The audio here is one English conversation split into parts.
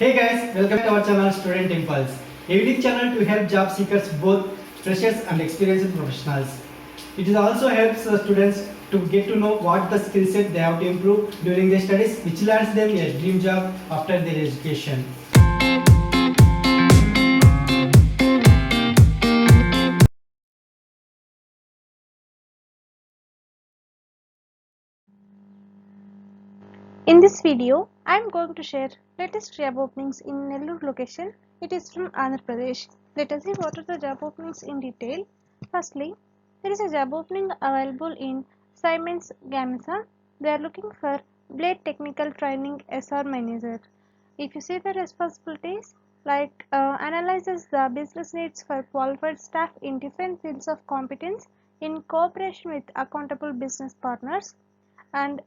Hey guys, welcome to our channel Student Impulse, a unique channel to help job seekers, both freshers and experienced professionals. It also helps students to get to know what the skill set they have to improve during their studies, which lands them a dream job after their education. In this video, I am going to share latest job openings in Nellore location. It is from Andhra Pradesh. Let us see what are the job openings in detail. Firstly, there is a job opening available in Siemens Gamesa. They are looking for blade technical training SR manager. If you see the responsibilities, like analyzes the business needs for qualified staff in different fields of competence in cooperation with accountable business partners, and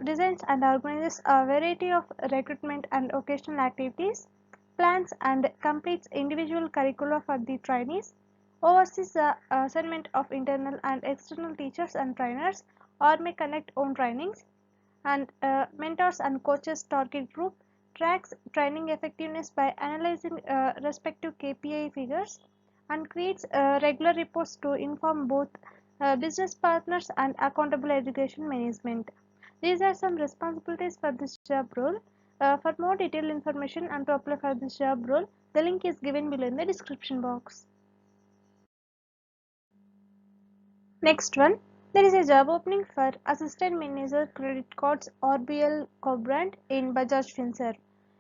designs and organizes a variety of recruitment and occasional activities, plans and completes individual curricula for the trainees, oversees the assignment of internal and external teachers and trainers, or may conduct own trainings, and mentors and coaches target group, tracks training effectiveness by analyzing respective KPI figures, and creates regular reports to inform both business partners and accountable education management. These are some responsibilities for this job role. For more detailed information and to apply for this job role, the link is given below in the description box. Next one, there is a job opening for Assistant Manager Credit Cards RBL co-brand in Bajaj Finserv.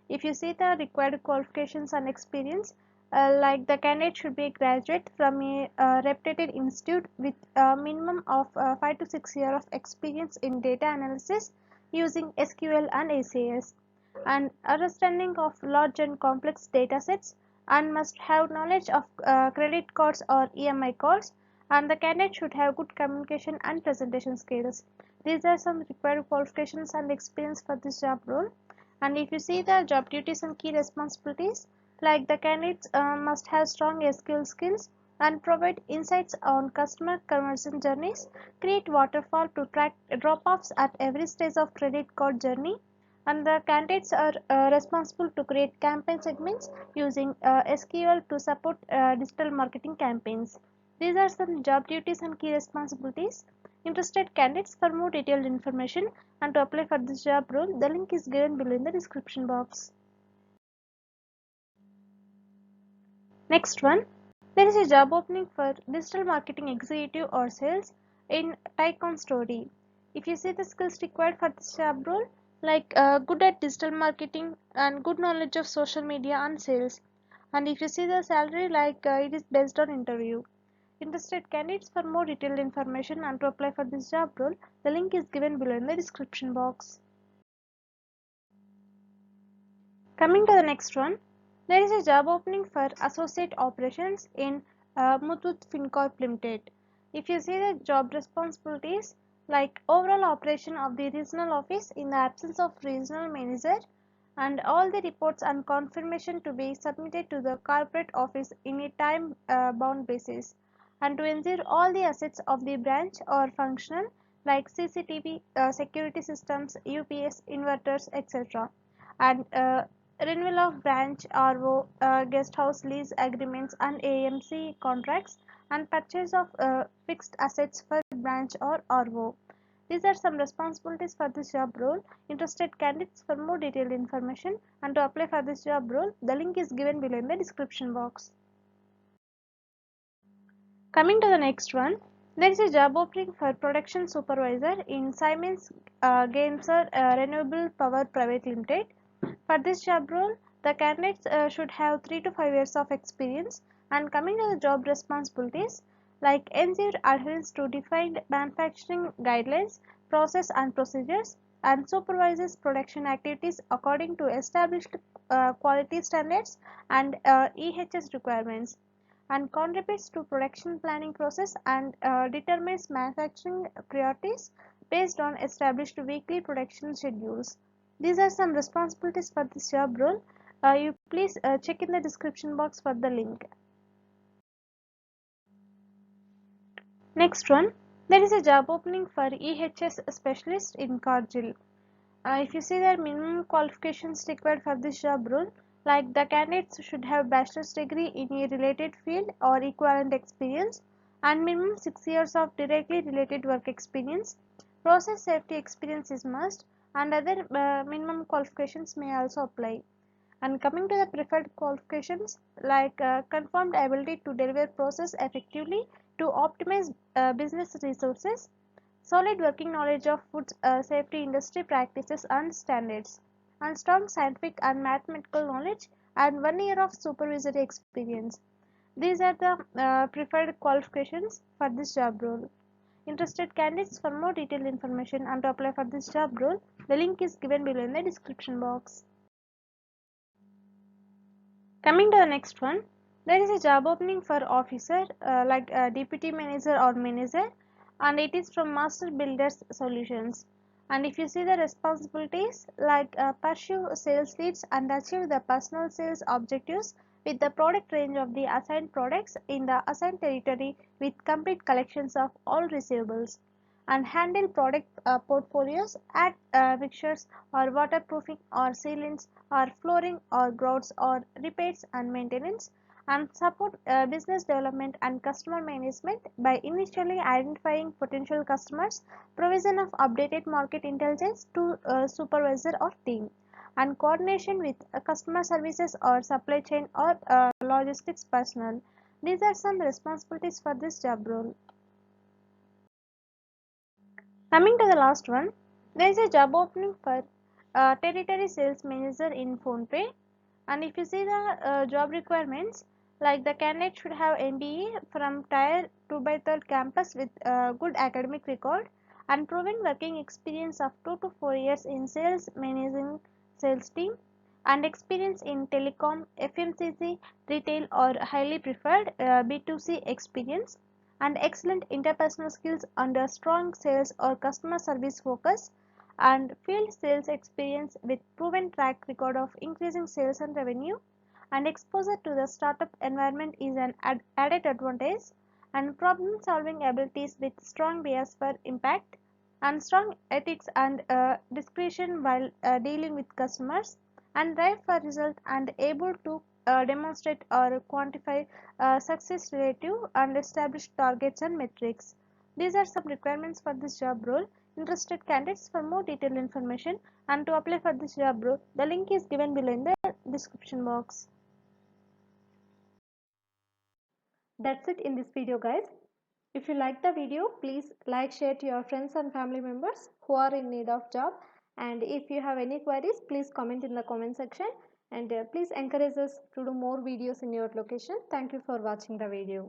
If you see the required qualifications and experience, like the candidate should be a graduate from a reputed institute with a minimum of 5 to 6 years of experience in data analysis using SQL and SAS, and understanding of large and complex data sets, and must have knowledge of credit cards or EMI cards, and the candidate should have good communication and presentation skills. These are some required qualifications and experience for this job role. And if you see the job duties and key responsibilities, like the candidates must have strong SQL skills and provide insights on customer conversion journeys, create waterfall to track drop-offs at every stage of credit card journey, and the candidates are responsible to create campaign segments using SQL to support digital marketing campaigns. These are some job duties and key responsibilities. Interested candidates, for more detailed information and to apply for this job role, the link is given below in the description box. Next one, there is a job opening for digital marketing executive or sales in Tycoon Story. If you see the skills required for this job role, like good at digital marketing and good knowledge of social media and sales. And if you see the salary, like it is based on interview. Interested candidates, for more detailed information and to apply for this job role, the link is given below in the description box. Coming to the next one, there is a job opening for associate operations in Muthoot Fincorp Limited. If you see the job responsibilities, like overall operation of the regional office in the absence of regional manager, and all the reports and confirmation to be submitted to the corporate office in a time bound basis, and to ensure all the assets of the branch are functional, like CCTV, security systems, UPS, inverters, etc., and renewal of branch RO, guest house lease agreements and AMC contracts, and purchase of fixed assets for branch or RO. These are some responsibilities for this job role. Interested candidates, for more detailed information and to apply for this job role, the link is given below in the description box. Coming to the next one, there is a job opening for production supervisor in Siemens Gamesa Renewable Power Private Limited. For this job role, the candidates should have 3 to 5 years of experience. And coming to the job responsibilities, like ensure adherence to defined manufacturing guidelines, process and procedures, and supervises production activities according to established quality standards and EHS requirements, and contributes to production planning process and determines manufacturing priorities based on established weekly production schedules. These are some responsibilities for this job role. You please check in the description box for the link. Next one, there is a job opening for EHS specialist in Kargil. If you see the minimum qualifications required for this job role, Like the candidates should have bachelor's degree in a related field or equivalent experience and minimum 6 years of directly related work experience. Process safety experience is must and other minimum qualifications may also apply. And coming to the preferred qualifications like confirmed ability to deliver process effectively to optimize business resources, solid working knowledge of food safety industry practices and standards, and strong scientific and mathematical knowledge and 1 year of supervisory experience. These are the preferred qualifications for this job role. Interested candidates for more detailed information and to apply for this job role, the link is given below in the description box. Coming to the next one, there is a job opening for officer like deputy manager or manager, and it is from Master Builders Solutions. And if you see the responsibilities like pursue sales leads and achieve the personal sales objectives with the product range of the assigned products in the assigned territory with complete collections of all receivables, and handle product portfolios, add fixtures or waterproofing or sealants or flooring or grouts or repairs and maintenance, and support business development and customer management by initially identifying potential customers, provision of updated market intelligence to supervisor or team, and coordination with customer services or supply chain or logistics personnel. These are some responsibilities for this job role. Coming to the last one, there is a job opening for territory sales manager in PhonePe. And if you see the job requirements, like the candidate should have MBA from Tier 2 by 3rd campus with good academic record and proven working experience of 2 to 4 years in sales managing sales team and experience in telecom, FMCG, retail or highly preferred B2C experience and excellent interpersonal skills under strong sales or customer service focus and field sales experience with proven track record of increasing sales and revenue, and exposure to the startup environment is an added advantage, and problem solving abilities with strong bias for impact and strong ethics and discretion while dealing with customers and drive for result and able to demonstrate or quantify success relative and establish targets and metrics. These are some requirements for this job role. Interested candidates for more detailed information and to apply for this job role, the link is given below in the description box. That's it in this video, guys. If you like the video, please like, share to your friends and family members who are in need of job. And if you have any queries, please comment in the comment section. And please encourage us to do more videos in your location. Thank you for watching the video.